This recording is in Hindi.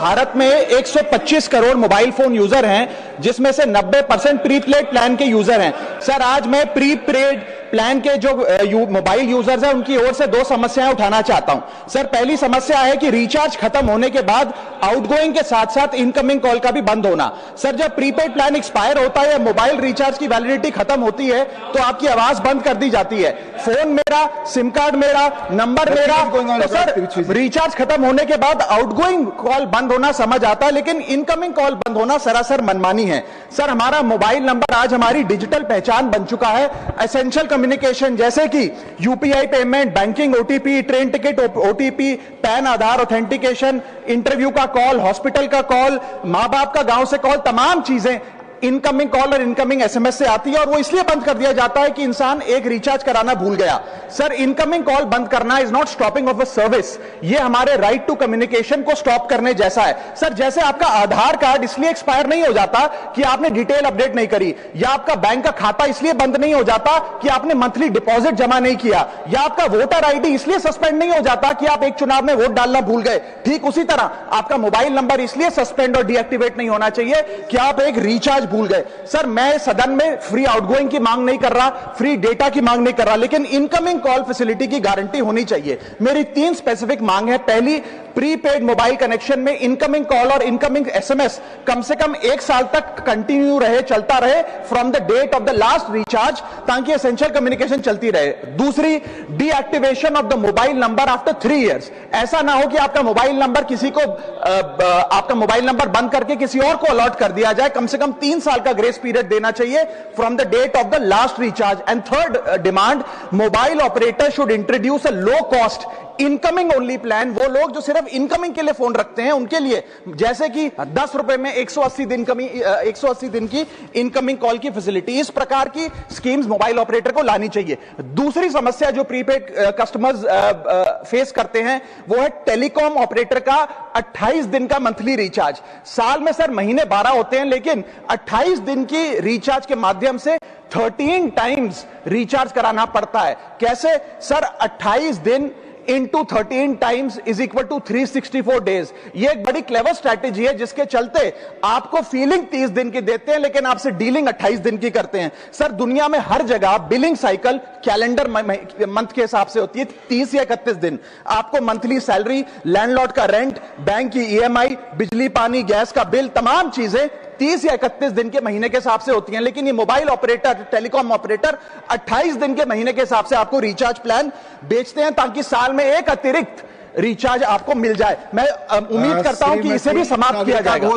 भारत में 125 करोड़ मोबाइल फोन यूजर हैं, जिसमें से 90% प्रीपेड प्लान के यूजर हैं। सर, आज मैं प्रीपेड प्लान के जो मोबाइल यूजर्स हैं उनकी ओर से दो समस्याएं उठाना चाहता हूं। सर, पहली समस्या है कि रिचार्ज खत्म होने के बाद आउटगोइंग के साथ साथ इनकमिंग कॉल का भी बंद होना। सर, जब प्रीपेड प्लान एक्सपायर होता है या मोबाइल रिचार्ज की वैलिडिटी खत्म होती है तो आपकी आवाज बंद कर दी जाती है। फोन मेरा, सिम कार्ड मेरा, नंबर मेरा। तो सर, रिचार्ज खत्म होने के बाद आउटगोइंग कॉल बंद होना समझ आता है, लेकिन इनकमिंग कॉल बंद होना सरासर मनमानी है। सर, हमारा मोबाइल नंबर आज हमारी डिजिटल पहचान बन चुका है। एसेंशियल कम्युनिकेशन जैसे कि UPI payment, banking, OTP, train ticket OTP, PAN Aadhaar authentication, interview का कॉल, हॉस्पिटल का कॉल, मां बाप का गांव से कॉल, तमाम चीजें इनकमिंग कॉल और इनकमिंग एसएमएस से आती है और वो इसलिए बंद कर दिया जाता है कि इंसान एक रिचार्ज कराना भूल गया। सर, इनकमिंग कॉल बंद करना is not stopping of a service, ये हमारे राइट टू कम्युनिकेशन को स्टॉप करने जैसा है। सर, जैसे आपका आधार कार्ड इसलिए एक्सपायर नहीं हो जाता कि आपने डिटेल अपडेट नहीं करी, या आपका बैंक का खाता इसलिए बंद नहीं हो जाता कि आपने मंथली डिपॉजिट जमा नहीं किया, या आपका वोटर आईडी इसलिए सस्पेंड नहीं हो जाता कि आप एक चुनाव में वोट डालना भूल गए, ठीक उसी तरह आपका मोबाइल नंबर इसलिए सस्पेंड और डीएक्टिवेट नहीं होना चाहिए कि आप एक रिचार्ज भूल गए। सर, मैं सदन में फ्री आउटगोइंग की मांग नहीं कर रहा, फ्री डेटा की मांग नहीं कर रहा, लेकिन इनकमिंग कॉल फैसिलिटी की गारंटी होनी चाहिए। मेरी 3 स्पेसिफिक मांग है। पहली, प्रीपेड मोबाइल कनेक्शन में इनकमिंग कॉल और इनकमिंग एसएमएस कम से कम 1 साल तक कंटिन्यू रहे, चलता रहे from the date of the last recharge, ताकि एसेंशियल कम्युनिकेशन चलती रहे। दूसरी, deactivation of the mobile number after 3 years. ऐसा ना हो कि आपका मोबाइल नंबर किसी को आपका मोबाइल नंबर बंद करके किसी और को अलॉट कर दिया जाए। कम से कम 3 साल का ग्रेस पीरियड देना चाहिए from the date of the last recharge. And third demand, mobile operator should introduce a low cost incoming only plan. वो लोग जो सिर्फ इनकमिंग के लिए फोन रखते हैं उनके लिए, जैसे कि 10 रुपए में 180 दिन की इनकमिंग कॉल की फैसिलिटी, इस प्रकार की स्कीम्स मोबाइल ऑपरेटर को लानी चाहिए। दूसरी समस्या जो प्रीपेड कस्टमर्स फेस करते हैं वो है टेलीकॉम ऑपरेटर का 28 दिन का मंथली रिचार्ज। साल में सर महीने 12 होते हैं, लेकिन 28 दिन की रिचार्ज के माध्यम से 13 टाइम्स रिचार्ज कराना पड़ता है। कैसे सर? 28 दिन into 13 times is equal to 364 days. ये एक बड़ी क्लेवर स्ट्रैटेजी है, जिसके चलते आपको फीलिंग 30 दिन की देते हैं, लेकिन आपसे डीलिंग 28 दिन की करते हैं। सर, दुनिया में हर जगह बिलिंग साइकिल कैलेंडर मंथ के हिसाब से होती है, 30 या 31 दिन। आपको मंथली सैलरी, लैंडलॉर्ड का रेंट, बैंक की ईएमआई, बिजली पानी गैस का बिल, तमाम चीजें 30 या 31 दिन के महीने के हिसाब से होती हैं। लेकिन ये मोबाइल ऑपरेटर, टेलीकॉम ऑपरेटर 28 दिन के महीने के हिसाब से आपको रिचार्ज प्लान बेचते हैं, ताकि साल में एक अतिरिक्त रिचार्ज आपको मिल जाए। मैं उम्मीद करता हूं कि इसे भी समाप्त किया जाएगा।